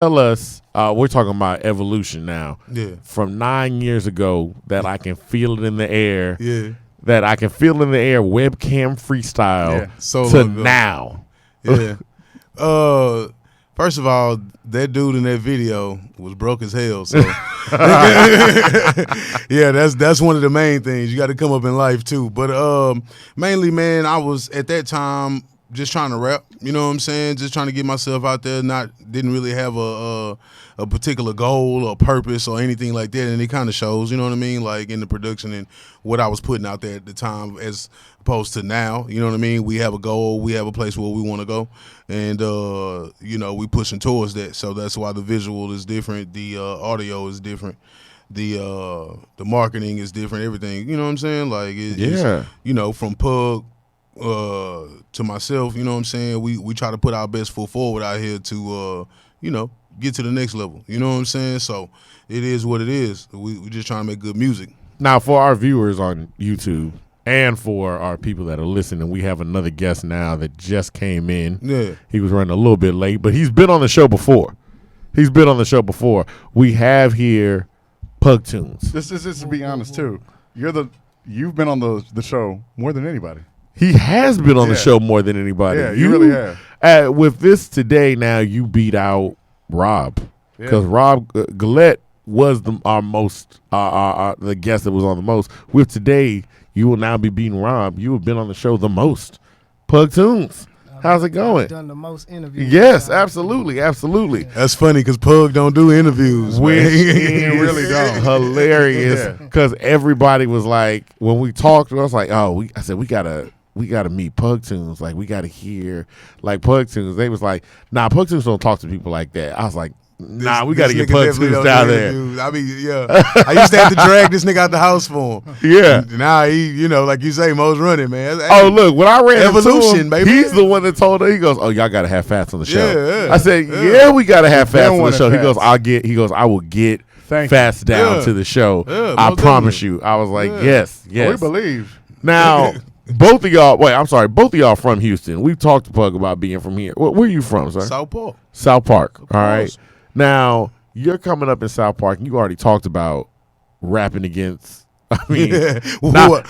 Tell us, we're talking about evolution now. Yeah. From 9 years ago, that I can feel it in the air. Yeah. That I can feel in the air, webcam freestyle Solo to go. now. Yeah. First of all, that dude in that video was broke as hell. So yeah, that's one of the main things. You got to come up in life too. But mainly, man, I was at that time just trying to rap. You know what I'm saying? Just trying to get myself out there. Didn't really have a particular goal or purpose or anything like that. And it kind of shows. You know what I mean? Like in the production and what I was putting out there at the time, as opposed to now. You know what I mean? We have a goal. We have a place where we want to go, and we pushing towards that. So that's why the visual is different. The audio is different. The marketing is different. Everything. You know what I'm saying? Like it's, from Pug to myself, you know what I'm saying? We try to put our best foot forward out here to get to the next level. You know what I'm saying? So it is what it is. We just trying to make good music. Now, for our viewers on YouTube and for our people that are listening, we have another guest now that just came in. Yeah. He was running a little bit late, but he's been on the show before. We have here Pugtunes. Just to be honest too, you've been on the show more than anybody. He has been on the show more than anybody. Yeah, you really have. With this today, now you beat out Rob, because Rob Gillette was the guest that was on the most. With today, you will now be beating Rob. You have been on the show the most. Pugtunes, how's it going? I've done the most interviews. Yes, absolutely. That's funny because Pug don't do interviews. He really don't. Hilarious, because everybody was like, when we talked, I was like, I said we gotta meet Pugtunes. Like, we gotta hear like Pugtunes. They was like, nah, Pugtunes don't talk to people like that. I was like, nah, we gotta get Pugtunes down there. I mean, I used to have to drag this nigga out the house for him. Yeah. Now he, like you say, Mo's running, man. Look, when I ran evolution, into him, baby. He's the one that told her. He goes, "Oh, y'all gotta have Fats on the show." Yeah. I said, we gotta have Fats on the show. He goes, I will get Fats down to the show. I promise you. I was like, yes. We believe. Now, both of y'all from Houston. We've talked to Pug about being from here. Where are you from, sir? South Park. South Park. All right. Now, you're coming up in South Park, and you already talked about rapping against, not knowing.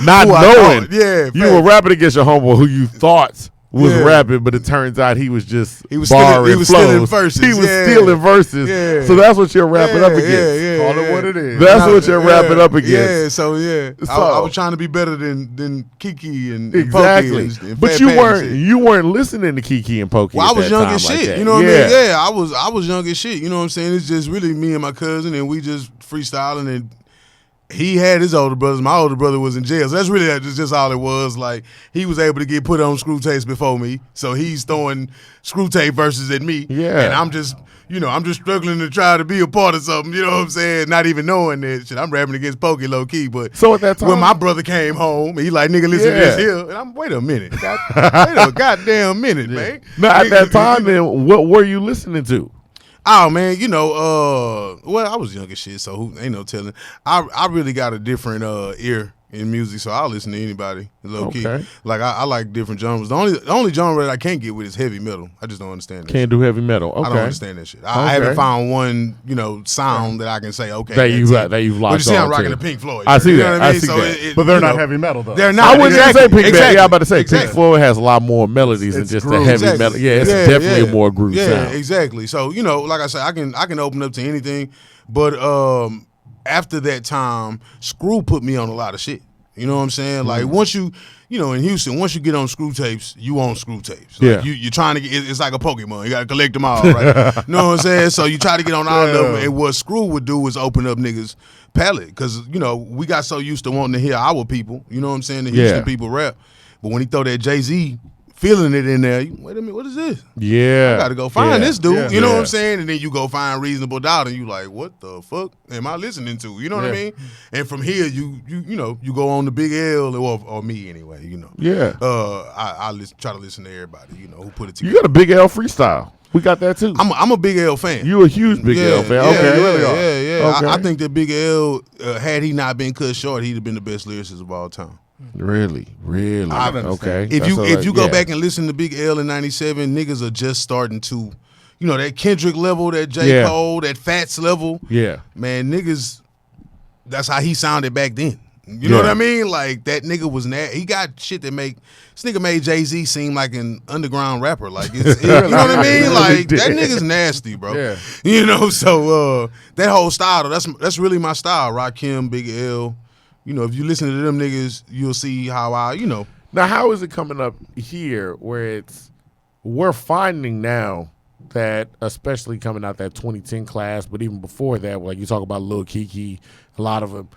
You were rapping against your homeboy who you thought was rapping, but it turns out he was just stealing verses. He was stealing verses. Yeah. So that's what you're rapping up against. Call it what it is. That's what you're rapping up against. Yeah, so I was trying to be better than Kiki and exactly. Pokey and but you weren't listening to Kiki and Pokey. Well, I was young as shit. Like, you know what I mean? Yeah, I was young as shit. You know what I'm saying? It's just really me and my cousin, and we just freestyling, and he had his older brothers. My older brother was in jail. So that's really just all it was. Like, he was able to get put on screw tapes before me. So he's throwing screw tape verses at me. Yeah. And I'm just struggling to try to be a part of something. You know what I'm saying? Not even knowing that shit. I'm rapping against Pokey low key. But so at that time, when my brother came home, he like, nigga, listen to this here. And I'm, wait a minute. Wait a goddamn minute, man. Now, at that time, then, what were you listening to? Oh man, I was young as shit, so ain't no telling. I really got a different ear in music, so I'll listen to anybody low key. Like I like different genres. The only genre that I can't get with is heavy metal. I just don't understand that. Can't do heavy metal. Okay. I don't understand that shit. I haven't found one, sound that I can say okay. That you've locked on. But you see, I'm rocking the Pink Floyd. I see that. I see that. But they're not heavy metal though. They're not. I wouldn't say Pink Floyd. Yeah, I'm about to say exactly. Pink Floyd has a lot more melodies than just the heavy metal. Yeah, it's definitely a more groove sound. Yeah, exactly. So like I said, I can open up to anything, but after that time, Screw put me on a lot of shit. You know what I'm saying? Like once in Houston, once you get on screw tapes, you on screw tapes. Like you're trying to get, it's like a Pokemon. You got to collect them all, right? You know what I'm saying? So you try to get on all of them. And what Screw would do is open up niggas' palette. Because, we got so used to wanting to hear our people, you know what I'm saying? The Houston people rap. But when he throw that Jay-Z feeling it in there, wait a minute, what is this? Yeah. I got to go find this dude. You know what I'm saying? And then you go find Reasonable Doubt and you like, what the fuck am I listening to? You know what I mean? And from here, you go on to Big L or me anyway, Yeah. I try to listen to everybody, who put it together. You got a Big L freestyle. We got that too. I'm a Big L fan. You a huge Big L fan. Okay. You really are. Yeah. Okay. I think that Big L, had he not been cut short, he'd have been the best lyricist of all time. Really? Okay. If you go back and listen to Big L in '97, niggas are just starting to, that Kendrick level, that J. Cole, that Fats level. Yeah. Man, niggas, that's how he sounded back then. You know what I mean? Like, that nigga was he got shit that this nigga made Jay-Z seem like an underground rapper. Like, you know what I mean? Like, that nigga's nasty, bro. Yeah. So that whole style, that's really my style. Rakim, Big L. If you listen to them niggas, you'll see how Now, how is it coming up here where we're finding now that, especially coming out that 2010 class, but even before that, like you talk about Lil Keke, a lot of them,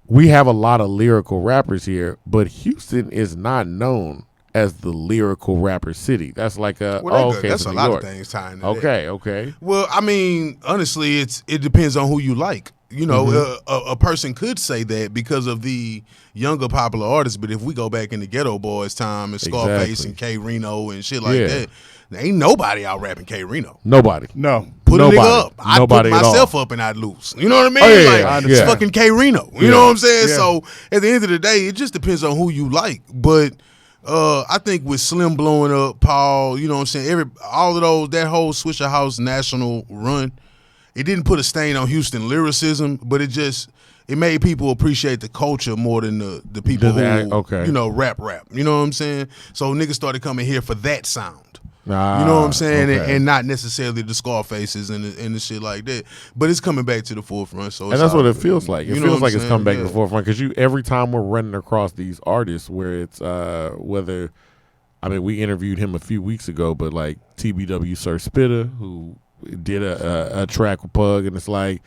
we have a lot of lyrical rappers here, but Houston is not known as the lyrical rapper city. That's like that's a lot of things tying to that. Okay. Well, I mean, honestly, it depends on who you like. A person could say that because of the younger popular artists, but if we go back in the Ghetto Boys time and Scarface and K Reno and shit like that, there ain't nobody out rapping K Reno. Nobody. No. Put a nigga up. I'd put myself up and I'd lose. You know what I mean? It's fucking K Reno. You know what I'm saying? Yeah. So at the end of the day, it just depends on who you like. But I think with Slim blowing up, Paul, you know what I'm saying? All of those, that whole Swisher House national run, it didn't put a stain on Houston lyricism, but it made people appreciate the culture more than the people who rap. You know what I'm saying? So niggas started coming here for that sound. You know what I'm saying? And not necessarily the Scarfaces and the shit like that. But it's coming back to the forefront. So that's what it feels like. It feels like it's coming back to the forefront because every time we're running across these artists where it's we interviewed him a few weeks ago, but like TBW Sir Spitter, who did a track with Pug, and it's like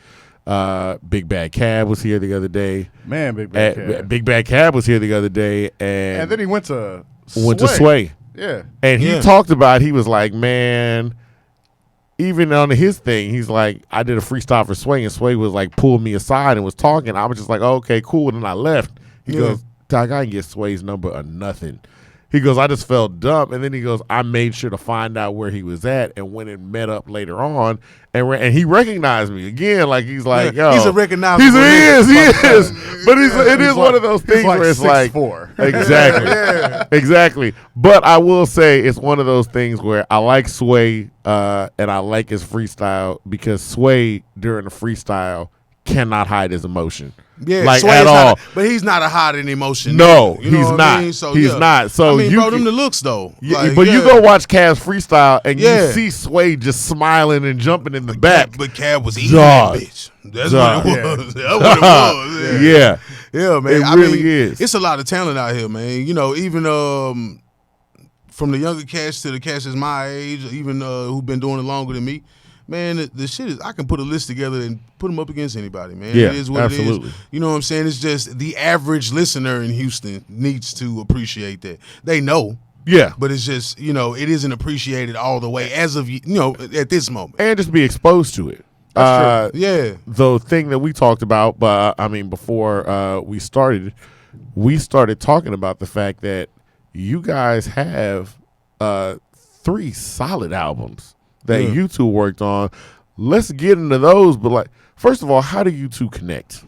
Big Bad Cab was here the other day. Man, Big Bad Cab. Big Bad Cab was here the other day, and then he went to Sway. Yeah. And he talked about, he was like, man, even on his thing, he's like, I did a freestyle for Sway, and Sway was like, pulled me aside and was talking. I was just like, oh, okay, cool. And then I left. He goes, Doc, I didn't get Sway's number or nothing. He goes, I just felt dumb. And then he goes, I made sure to find out where he was at and went and met up later on. And he recognized me again. Like, he's like, yo. He's a recognizable. He is. But it is one of those things where it's like. 6'4". Exactly. Exactly. But I will say it's one of those things where I like Sway and I like his freestyle because Sway, during the freestyle, cannot hide his emotion. Yeah, like at all. But he's not a hiding emotion. No, he's not. I mean? So, he's not. So you brought him the looks though. But you go watch Cav's freestyle and you see Sway just smiling and jumping in the back. But Cav was eating that bitch. That's what it was. That's what it was. Yeah, man. It really is. It's a lot of talent out here, man. Even from the younger cats to the cats that's my age, even who've been doing it longer than me. Man, the shit is, I can put a list together and put them up against anybody, man. Yeah, it is what absolutely. it is. You know what I'm saying? It's just the average listener in Houston needs to appreciate that. They know. Yeah. But it's just, it isn't appreciated all the way as of, at this moment. And just be exposed to it. That's true. Yeah. The thing that we talked about, before we started talking about the fact that you guys have 3 solid albums that you two worked on. Let's get into those. But first of all, how do you two connect?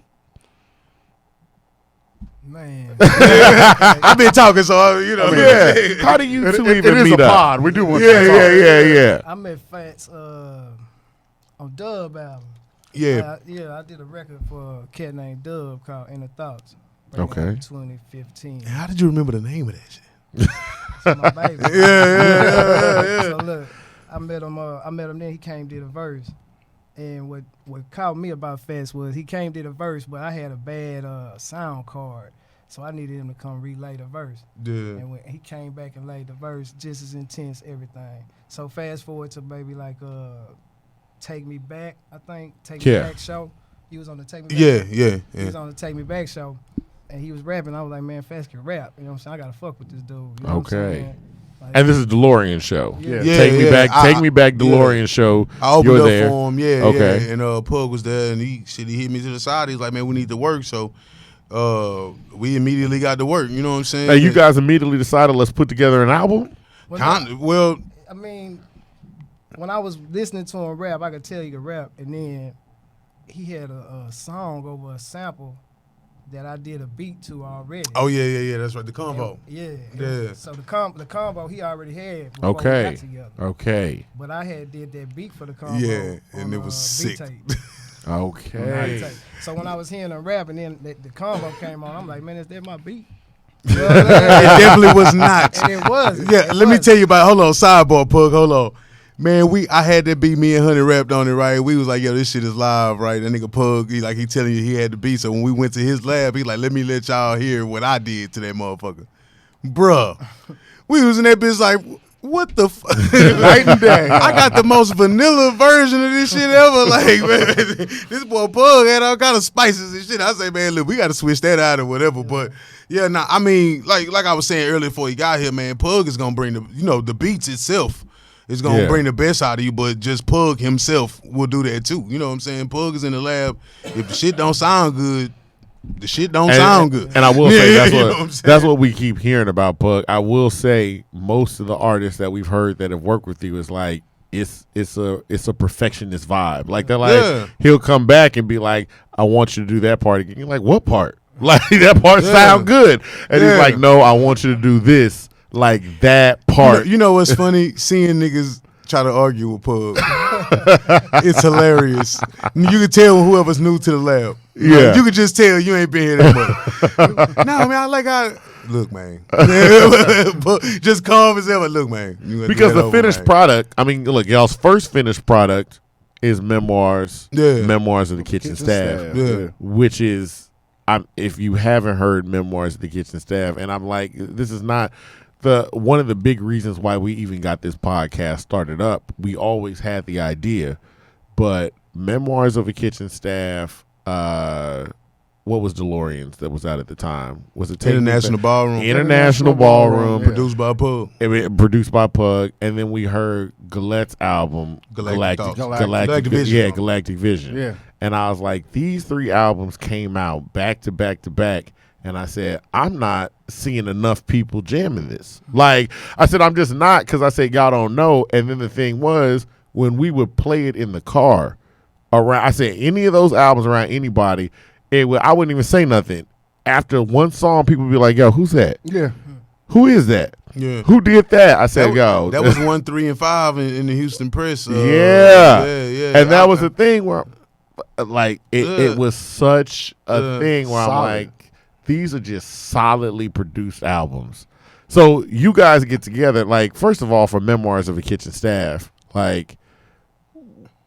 Man, I've been talking, so How do you two even meet up? Pod. We do one. Yeah. I met Fats on Dub album. Yeah. I did a record for a cat named Dub called Inner Thoughts. Okay. 2015. How did you remember the name of that shit? It's my baby. Yeah. So look, I met him then. He came, did a verse. And what caught me about Fats was he came, did a verse, but I had a bad sound card. So I needed him to come relay the verse. Yeah. And when he came back and laid the verse, just as intense, everything. So fast forward to maybe like Take Me Back, I think. Take Me Back show. He was on the Take Me Back. Yeah. He was on the Take Me Back show. And he was rapping. I was like, man, Fats can rap. You know what I'm saying? I got to fuck with this dude. You know what I'm saying? Like, and this is DeLorean show. Yeah. Take me back DeLorean show. I opened up there. for him, Okay. Yeah. And Pug was there, and he hit me to the side. He's like, man, we need to work. So we immediately got to work. You know what I'm saying? And you guys immediately decided, let's put together an album? Well, I mean, when I was listening to him rap, I could tell he could rap. And then he had a song over a sample that I did a beat to already. Oh yeah. That's right. The combo. Yeah. So the combo he already had. Before we got together. Okay. But I had did that beat for the combo. Yeah, and it was sick. Okay. So when I was hearing him rap and then the combo came on, I'm like, man, is that my beat? It definitely was not. And it was. Yeah, let me tell you about. Hold on, sidebar, Pug. Hold on. Man, I had that beat, me and Honey rapped on it, right? We was like, yo, this shit is live, right? That nigga Pug, he telling you he had the beat. So when we went to his lab, he like, let me let y'all hear what I did to that motherfucker. Bruh. We was in that bitch like, what the fuck? Night and day. I got the most vanilla version of this shit ever. Like, man, this boy Pug had all kind of spices and shit. I say, man, look, we got to switch that out or whatever. But yeah, nah, I mean, like I was saying earlier before he got here, man, Pug is gonna bring the beats itself. It's going to bring the best out of you, but just Pug himself will do that too. You know what I'm saying? Pug is in the lab. If the shit don't sound good, the shit don't sound good. And I will say, that's what we keep hearing about Pug. I will say most of the artists that we've heard that have worked with you is like, it's a perfectionist vibe. Like, they're like, he'll come back and be like, I want you to do that part again. You're like, what part? Like, that part sound good. And he's like, no, I want you to do this. Like that part. You know what's funny? Seeing niggas try to argue with Pug. It's hilarious. You can tell whoever's new to the lab. Yeah. You can just tell you ain't been here that much. No, man, look, man. Just calm as ever. Look, man. Because the finished product, I mean, look, y'all's first finished product is Memoirs. Yeah. Memoirs of the Kitchen Staff. Yeah. Which is, if you haven't heard Memoirs of the Kitchen Staff, and I'm like, this is not one of the big reasons why we even got this podcast started up. We always had the idea, but Memoirs of a Kitchen Staff, what was DeLorean's that was out at the time? Was it International Ballroom? International Ballroom. Produced by Pug. Produced by Pug. And then we heard Galette's album, Galactic Vision. Yeah, Galactic Vision. Yeah. And I was like, these 3 albums came out back to back to back. And I said, I'm not seeing enough people jamming this. Like, I said, I'm just not, because I said, y'all don't know. And then the thing was, when we would play it in the car, I said, any of those albums around anybody, I wouldn't even say nothing. After one song, people would be like, yo, who's that? Yeah. Who is that? Yeah. Who did that? I said, yo. That was 1, 3, and 5 in the Houston Press. Yeah. And that was the the thing where, like, it was such a thing where I'm like, these are just solidly produced albums. So you guys get together, like, first of all, for Memoirs of a Kitchen Staff, like,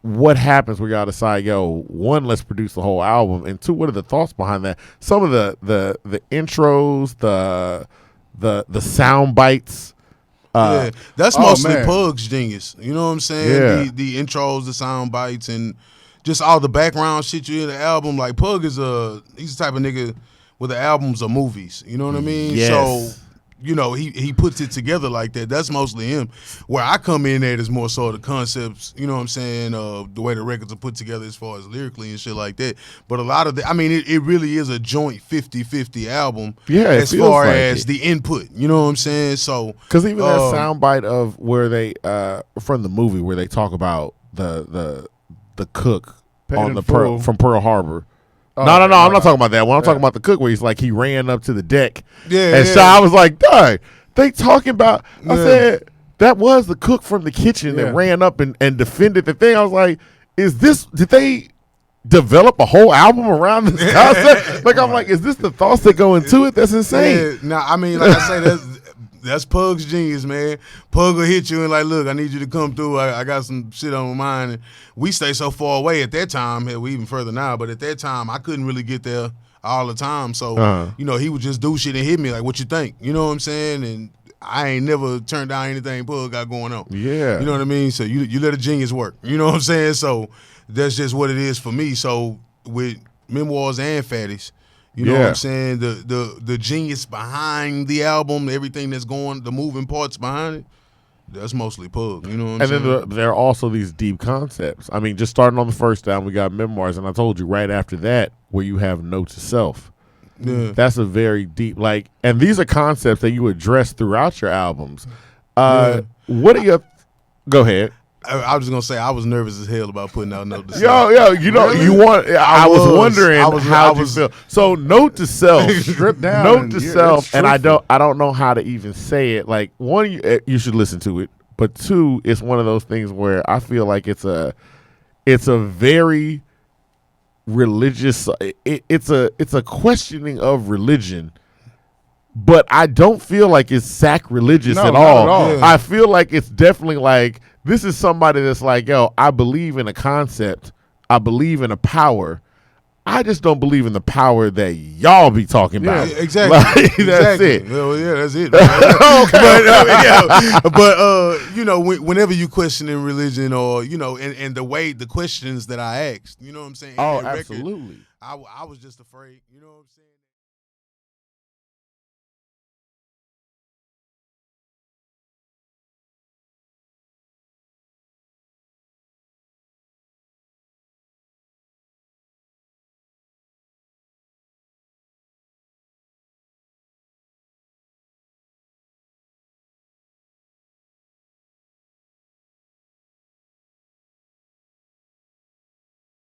what happens where y'all decide, yo, 1, let's produce the whole album, and 2, what are the thoughts behind that? Some of the intros, the sound bites. That's mostly Pug's genius. You know what I'm saying? Yeah. The intros, the sound bites, and just all the background shit you hear the album. Like, Pug he's the type of nigga where the albums are movies. You know what I mean? Yes. So, you know, he puts it together like that. That's mostly him. Where I come in at is more so the concepts, you know what I'm saying, the way the records are put together as far as lyrically and shit like that. But a lot of it really is a joint 50-50 album as far as the input. You know what I'm saying? So, because even that soundbite of where they, from the movie, where they talk about the cook on from Pearl Harbor. No, I'm not talking about that one. I'm talking about the cook where he's like, he ran up to the deck. I was like, dang, they talking about, I said, that was the cook from the kitchen that ran up and defended the thing. I was like, did they develop a whole album around this concept? Like, I'm like, is this the thoughts that go into it? That's insane. Yeah, I mean, like I say, that's Pug's genius, man. Pug will hit you and like, look, I need you to come through. I got some shit on my mind. And we stay so far away at that time. Hell, we even further now, but at that time, I couldn't really get there all the time. So, you know, he would just do shit and hit me like, what you think? You know what I'm saying? And I ain't never turned down anything Pug got going on. Yeah. You know what I mean? So you let a genius work. You know what I'm saying? So that's just what it is for me. So with Memoirs and Fatties, you know what I'm saying? The genius behind the album, everything that's going, the moving parts behind it, that's mostly Pug. You know what I'm saying? And then there are also these deep concepts. I mean, just starting on the first album, we got Memoirs, and I told you right after that where you have Note to Self. Yeah. That's a very deep, like, and these are concepts that you address throughout your albums. What are your, go ahead. I was just gonna say I was nervous as hell about putting out Note to Self. Yo, you know, Really? I was wondering how you feel. So Note to Self, Stripped down. Note to Self, and I don't know how to even say it. Like, one, you should listen to it, but two, it's one of those things where I feel like it's a very religious. It's a questioning of religion. But I don't feel like it's sacrilegious at all. Yeah. I feel like it's definitely like, this is somebody that's like, yo, I believe in a concept. I believe in a power. I just don't believe in the power that y'all be talking about. Yeah, exactly. Like, that's it. Well, yeah, that's it. Okay. But you know, whenever you questioning religion, or you know, and the questions that I asked, you know what I'm saying? Oh, absolutely. I was just afraid. You know what I'm saying?